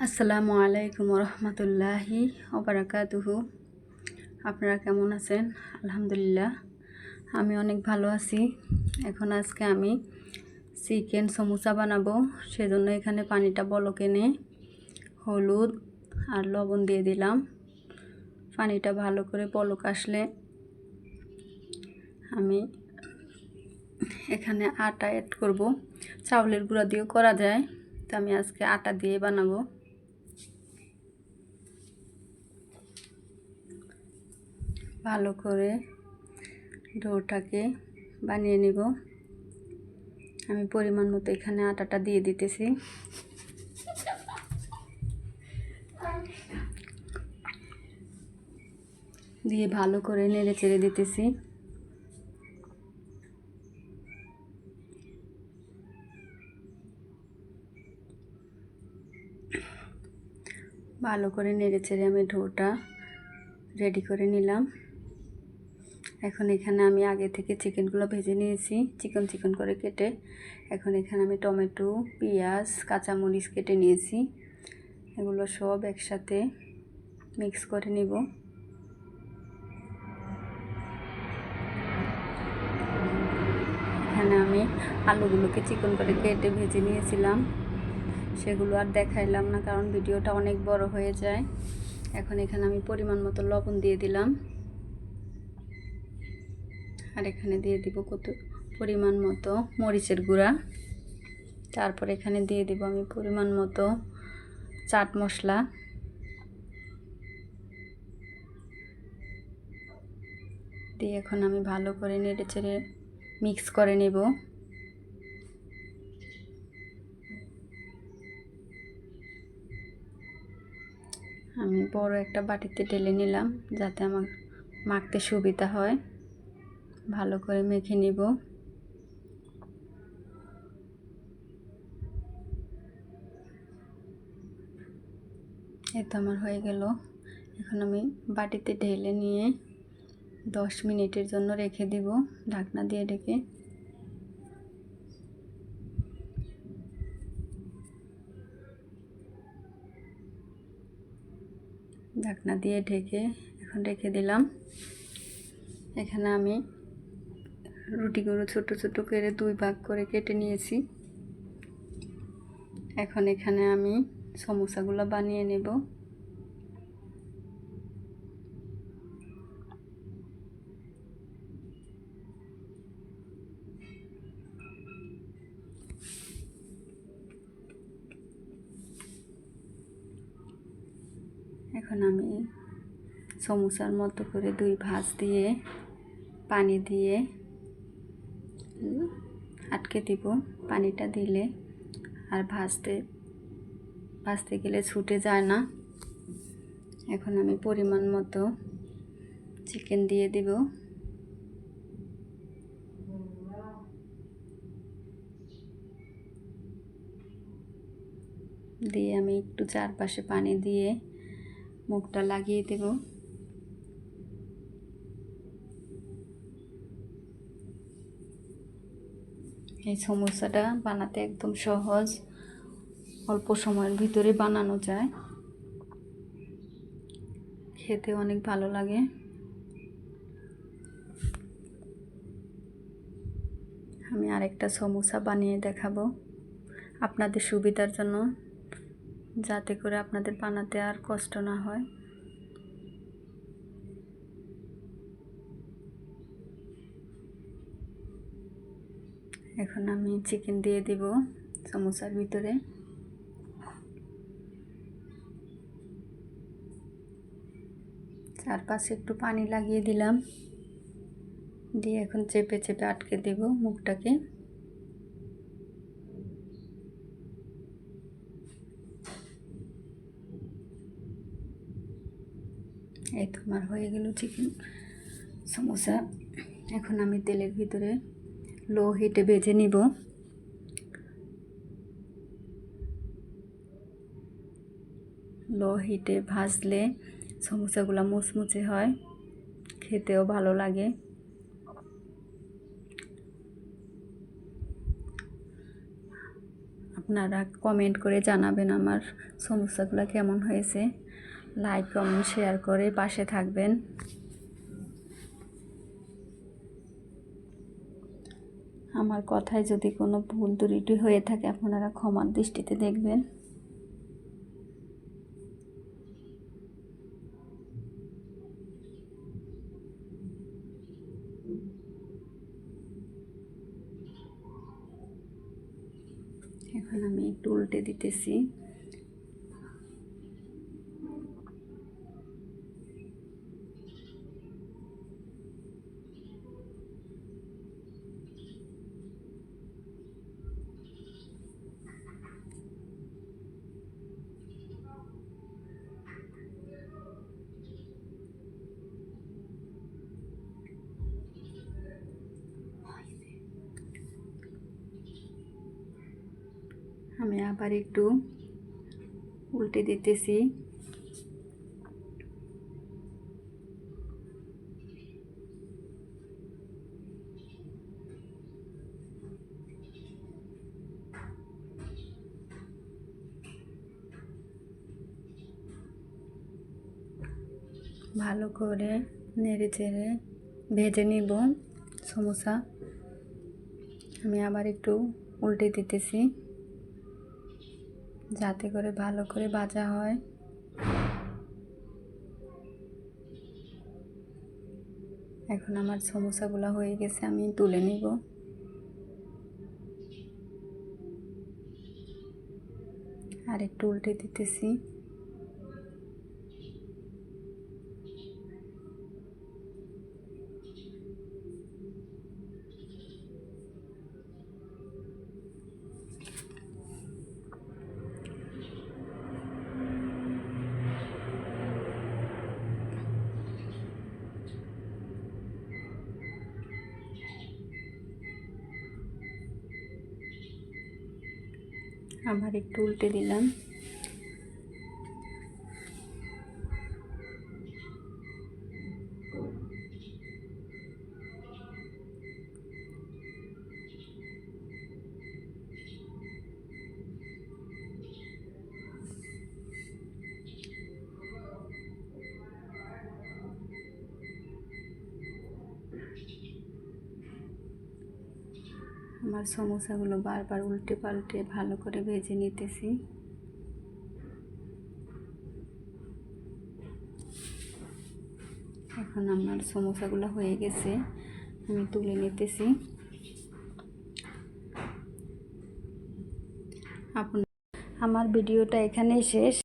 আসসালামু আলাইকুম রহমতুল্লাহি ওবারাকাতুহু। আপনারা কেমন আছেন? আলহামদুলিল্লাহ, আমি অনেক ভালো আছি। আজকে আমি চিকেন সমুচা বানাবো। সেজন্য এখানে পানিটা বলক এনে হলুদ আর লবণ দিয়ে দিলাম। পানিটা ভালো করে বলক আসলে আমি এখানে আটা অ্যাড করব। চাউলের গুঁড়া দিয়েও করা যায়, তো আমি আজকে আটা দিয়ে বানাবো। ভালো করে ডোটাকে বানিয়ে নিব। আমি পরিমাণ মতো এখানে আটাটা দিয়ে দিতেছি। দিয়ে ভালো করে নেড়ে চেড়ে দিতেছি। ভালো করে নেড়ে চেড়ে আমি ডোটা রেডি করে নিলাম। এখানে আমি আগে থেকে চিকেনগুলো ভেজে নিয়েছি, চিকন চিকন করে কেটে। এখানে আমি টমেটো, পেঁয়াজ, কাঁচামরিচ কেটে নিয়েছি। এগুলো সব একসাথে মিক্স করে নিব। এখানে আমি আলুগুলোকে চিকন করে কেটে ভেজে নিয়েছিলাম, সেগুলো আর দেখাইলাম না কারণ ভিডিওটা অনেক বড় হয়ে যায়। এখানে আমি পরিমাণ মতো লবণ দিয়ে দিলাম, আর এখানে দিয়ে দিব পরিমাণ মতো মরিচের গুঁড়া। তারপর এখানে দিয়ে দিব আমি পরিমাণ মতো চাট মশলা। দিয়ে এখন আমি ভালো করে নেড়ে চেড়ে মিক্স করে নেব। আমি বড় একটা বাটিতে ঢেলে নিলাম যাতে আমার মাখতে সুবিধা হয়। ভালো করে মেখে নিব। এই তো আমার হয়ে গেল। এখন আমি বাটিতে ঢেলে নিয়ে 10 মিনিটের জন্য রেখে দিব ঢাকনা দিয়ে ঢেকে। ঢাকনা দিয়ে ঢেকে এখন রেখে দিলাম। এখানে আমি রুটিগুলো ছোট ছোট করে 2 ভাগ করে কেটে নিয়েছি। এখানে আমি সমোসাগুলো বানিয়ে নেব। এখন আমি সমোসার মতো করে 2 ভাঁজ দিয়ে পানি দিয়ে আটকে দিব। পানিটা দিলে আর ভাজতে গেলে ছুটে যায় না। এখন আমি পরিমাণ মতো চিকেন দিয়ে দিব। দিয়ে আমি একটু চারপাশে পানি দিয়ে মুখটা লাগিয়ে দেব। এই সমোসাটা বানাতে একদম সহজ, অল্প সময়ের ভিতরে বানানো যায়, খেতে অনেক ভালো লাগে। আমি আরেকটা সমোসা বানিয়ে দেখাবো আপনাদের সুবিধার জন্য, যাতে করে আপনাদের বানাতে আর কষ্ট না হয়। এখন আমি চিকেন দিয়ে দিব সমোসার ভিতরে। চারপাশে একটু পানি লাগিয়ে দিলাম, দিয়ে এখন চেপে চেপে আটকে দেব মুখটাকে। এই তো আমার হয়ে গেল চিকেন সমোসা। এখন আমি তেলের ভিতরে লো হিটে ভেজে নিব। লো হিটে ভাজলে সমোসাগুলো মুচমুচে হয়, খেতেও ভালো লাগে। আপনারা কমেন্ট করে জানাবেন আমার সমস্যাগুলো কেমন হয়েছে। লাইক কমেন্ট শেয়ার করে পাশে থাকবেন। আমার কথায় যদি কোনো ভুল ত্রুটি হয়ে থাকে আপনারা ক্ষমার দৃষ্টিতে দেখবেন। এখন আমি একটু উল্টে দিতেছি। আমি আবার একটু উল্টে দিতেছি। ভালো করে নেড়ে চেড়ে ভেজে নিব সমোসা। আমি আবার একটু উল্টে দিতেছি যাতে করে ভালো করে ভাজা হয়। এখন আমার সমোসাগুলো হয়ে গেছে, আমি তুলে নিব। আর একটু উল্টে দিতেছি। আবার একটু উল্টে দিলাম। আমার সমোসাগুলো বারবার উল্টে পাল্টে ভালো করে ভেজে নিতেছি। এখন আমার সমোসাগুলো হয়ে গেছে, আমি তুলে নিতেছি। আমার ভিডিওটা এখানেই শেষ।